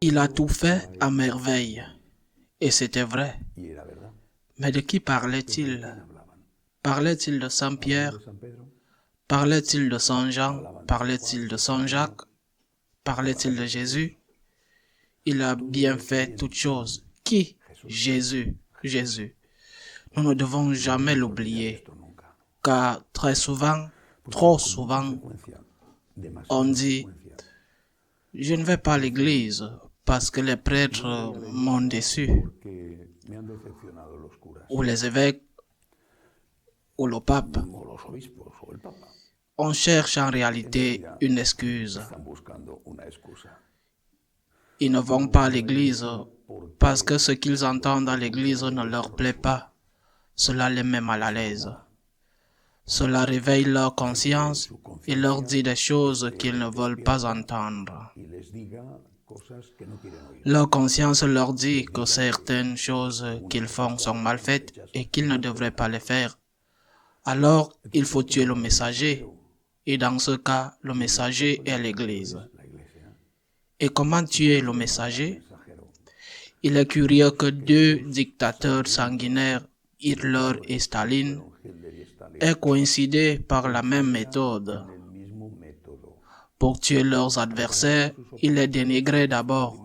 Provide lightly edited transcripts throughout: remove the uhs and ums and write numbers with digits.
Il a tout fait à merveille. Et c'était vrai. Mais de qui parlait-il? Parlait-il de Saint Pierre? Parlait-il de Saint Jean? Parlait-il de Saint Jacques? Parlait-il de Jésus? Il a bien fait toutes choses. Qui? Jésus. Jésus. Nous ne devons jamais l'oublier, car très souvent, trop souvent, on dit « Je ne vais pas à l'église parce que les prêtres m'ont déçu, ou les évêques, ou le pape. » On cherche en réalité une excuse. Ils ne vont pas à l'église parce que ce qu'ils entendent à l'église ne leur plaît pas. Cela les met mal à l'aise. Cela réveille leur conscience et leur dit des choses qu'ils ne veulent pas entendre. Leur conscience leur dit que certaines choses qu'ils font sont mal faites et qu'ils ne devraient pas les faire. Alors, il faut tuer le messager. Et dans ce cas, le messager est l'Église. Et comment tuer le messager? Il est curieux que deux dictateurs sanguinaires, Hitler et Staline, aient coïncidé par la même méthode. Pour tuer leurs adversaires, ils les dénigraient d'abord.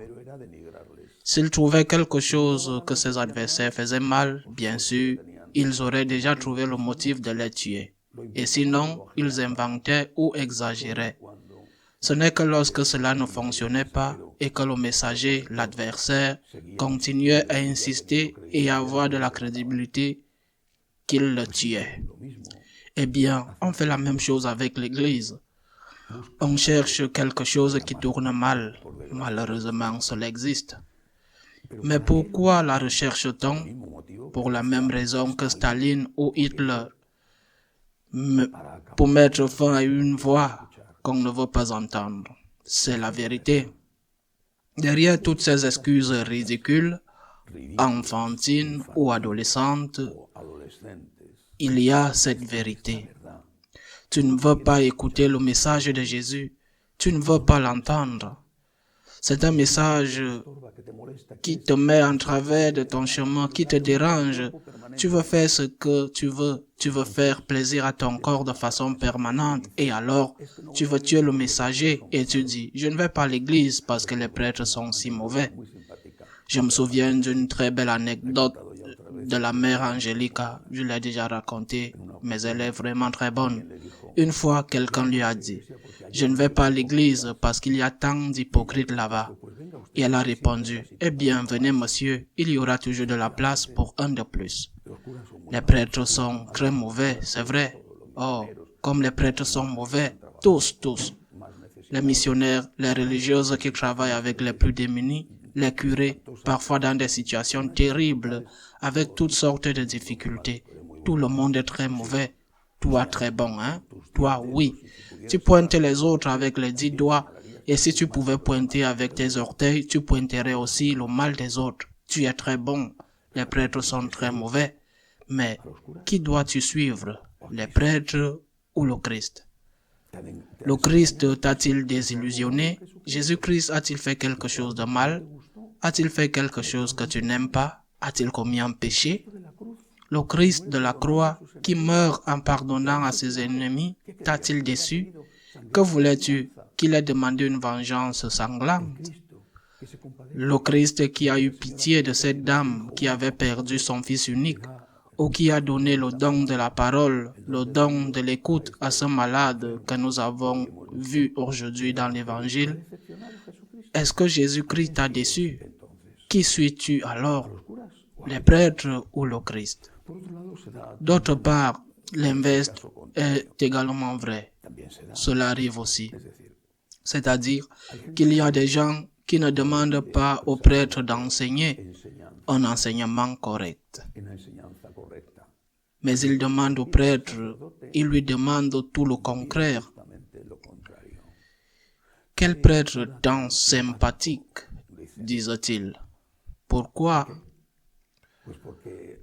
S'ils trouvaient quelque chose que ces adversaires faisaient mal, bien sûr, ils auraient déjà trouvé le motif de les tuer. Et sinon, ils inventaient ou exagéraient. Ce n'est que lorsque cela ne fonctionnait pas et que le messager, l'adversaire, continuait à insister et à avoir de la crédibilité qu'ils le tuaient. Eh bien, on fait la même chose avec l'Église. On cherche quelque chose qui tourne mal. Malheureusement, cela existe. Mais pourquoi la recherche-t-on? Pour la même raison que Staline ou Hitler. Pour mettre fin à une voix qu'on ne veut pas entendre. C'est la vérité. Derrière toutes ces excuses ridicules, enfantines ou adolescentes, il y a cette vérité. Tu ne veux pas écouter le message de Jésus. Tu ne veux pas l'entendre. C'est un message qui te met en travers de ton chemin, qui te dérange. Tu veux faire ce que tu veux faire plaisir à ton corps de façon permanente et alors tu veux tuer le messager et tu dis « Je ne vais pas à l'église parce que les prêtres sont si mauvais ». Je me souviens d'une très belle anecdote de la mère Angélica, je l'ai déjà racontée, mais elle est vraiment très bonne. Une fois, quelqu'un lui a dit « Je ne vais pas à l'église parce qu'il y a tant d'hypocrites là-bas ». Et elle a répondu « Eh bien, venez monsieur, il y aura toujours de la place pour un de plus ». Les prêtres sont très mauvais, c'est vrai. Oh, comme les prêtres sont mauvais, tous. Les missionnaires, les religieuses qui travaillent avec les plus démunis, les curés, parfois dans des situations terribles, avec toutes sortes de difficultés. Tout le monde est très mauvais. Toi, très bon, hein? Toi, oui. Tu pointes les autres avec les 10 doigts, et si tu pouvais pointer avec tes orteils, tu pointerais aussi le mal des autres. Tu es très bon. Les prêtres sont très mauvais. Mais qui dois-tu suivre? Les prêtres ou le Christ? Le Christ t'a-t-il désillusionné? Jésus-Christ a-t-il fait quelque chose de mal? A-t-il fait quelque chose que tu n'aimes pas? A-t-il commis un péché? Le Christ de la croix, qui meurt en pardonnant à ses ennemis, t'a-t-il déçu? Que voulais-tu? Qu'il ait demandé une vengeance sanglante? Le Christ qui a eu pitié de cette dame qui avait perdu son fils unique, ou qui a donné le don de la parole, le don de l'écoute à ce malade que nous avons vu aujourd'hui dans l'Évangile, est-ce que Jésus-Christ t'a déçu? Qui suis-tu alors? Les prêtres ou le Christ? D'autre part, l'inverse est également vrai. Cela arrive aussi. C'est-à-dire qu'il y a des gens qui ne demandent pas aux prêtres d'enseigner un enseignement correct. Mais ils demandent au prêtre, ils lui demandent tout le contraire. Quel prêtre tant sympathique, disent-ils. Pourquoi?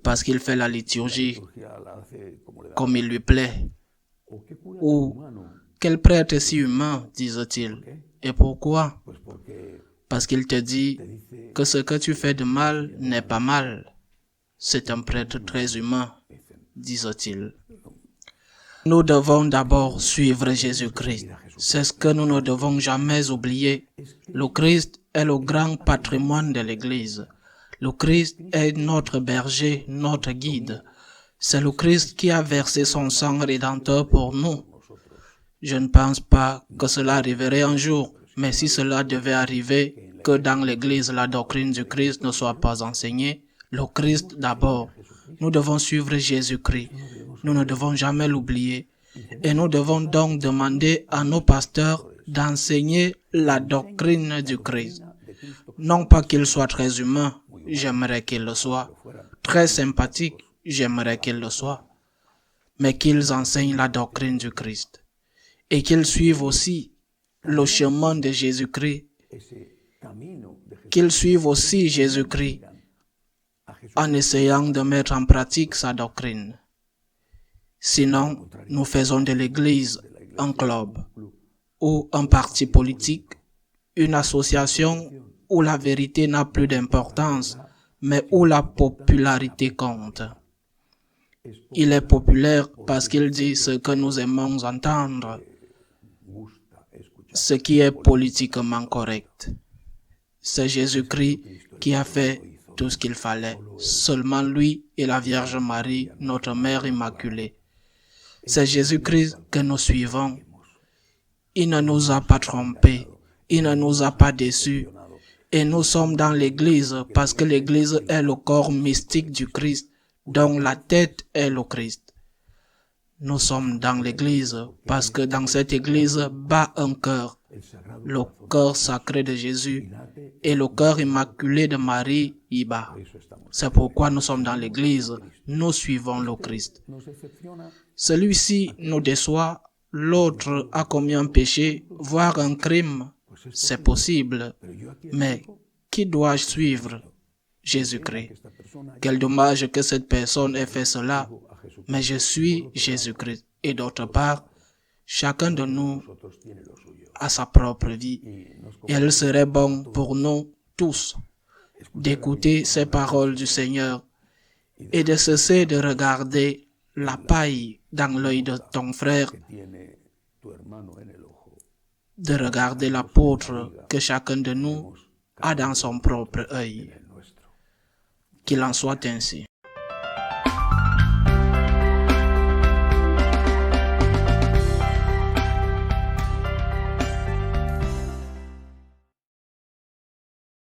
Parce qu'il fait la liturgie comme il lui plaît. Ou quel prêtre si humain, disent-ils. Et pourquoi? parce qu'il te dit que ce que tu fais de mal n'est pas mal. C'est un prêtre très humain, disent-ils. Nous devons d'abord suivre Jésus-Christ. C'est ce que nous ne devons jamais oublier. Le Christ est le grand patrimoine de l'Église. Le Christ est notre berger, notre guide. C'est le Christ qui a versé son sang rédempteur pour nous. Je ne pense pas que cela arriverait un jour, mais si cela devait arriver, que dans l'Église la doctrine du Christ ne soit pas enseignée, le Christ d'abord. Nous devons suivre Jésus-Christ. Nous ne devons jamais l'oublier. Et nous devons donc demander à nos pasteurs d'enseigner la doctrine du Christ. Non pas qu'il soit très humain, j'aimerais qu'il le soit. Très sympathique, j'aimerais qu'il le soit. Mais qu'ils enseignent la doctrine du Christ. Et qu'ils suivent aussi le chemin de Jésus-Christ. Qu'ils suivent aussi Jésus-Christ en essayant de mettre en pratique sa doctrine. Sinon, nous faisons de l'Église un club ou un parti politique, une association où la vérité n'a plus d'importance, mais où la popularité compte. Il est populaire parce qu'il dit ce que nous aimons entendre, ce qui est politiquement correct. C'est Jésus-Christ qui a fait tout ce qu'il fallait. Seulement lui et la Vierge Marie, notre Mère Immaculée. C'est Jésus-Christ que nous suivons. Il ne nous a pas trompés. Il ne nous a pas déçus. Et nous sommes dans l'Église parce que l'Église est le corps mystique du Christ, dont la tête est le Christ. Nous sommes dans l'Église parce que dans cette Église bat un cœur, le cœur sacré de Jésus, et le cœur immaculé de Marie y bat. C'est pourquoi nous sommes dans l'Église, nous suivons le Christ. Celui-ci nous déçoit, l'autre a commis un péché, voire un crime. C'est possible, mais qui dois-je suivre? Jésus-Christ. Quel dommage que cette personne ait fait cela, mais je suis Jésus-Christ. Et d'autre part, chacun de nous a sa propre vie. Et il serait bon pour nous tous d'écouter ces paroles du Seigneur et de cesser de regarder la paille dans l'œil de ton frère, de regarder l'apôtre que chacun de nous a dans son propre œil. Qu'il en soit ainsi.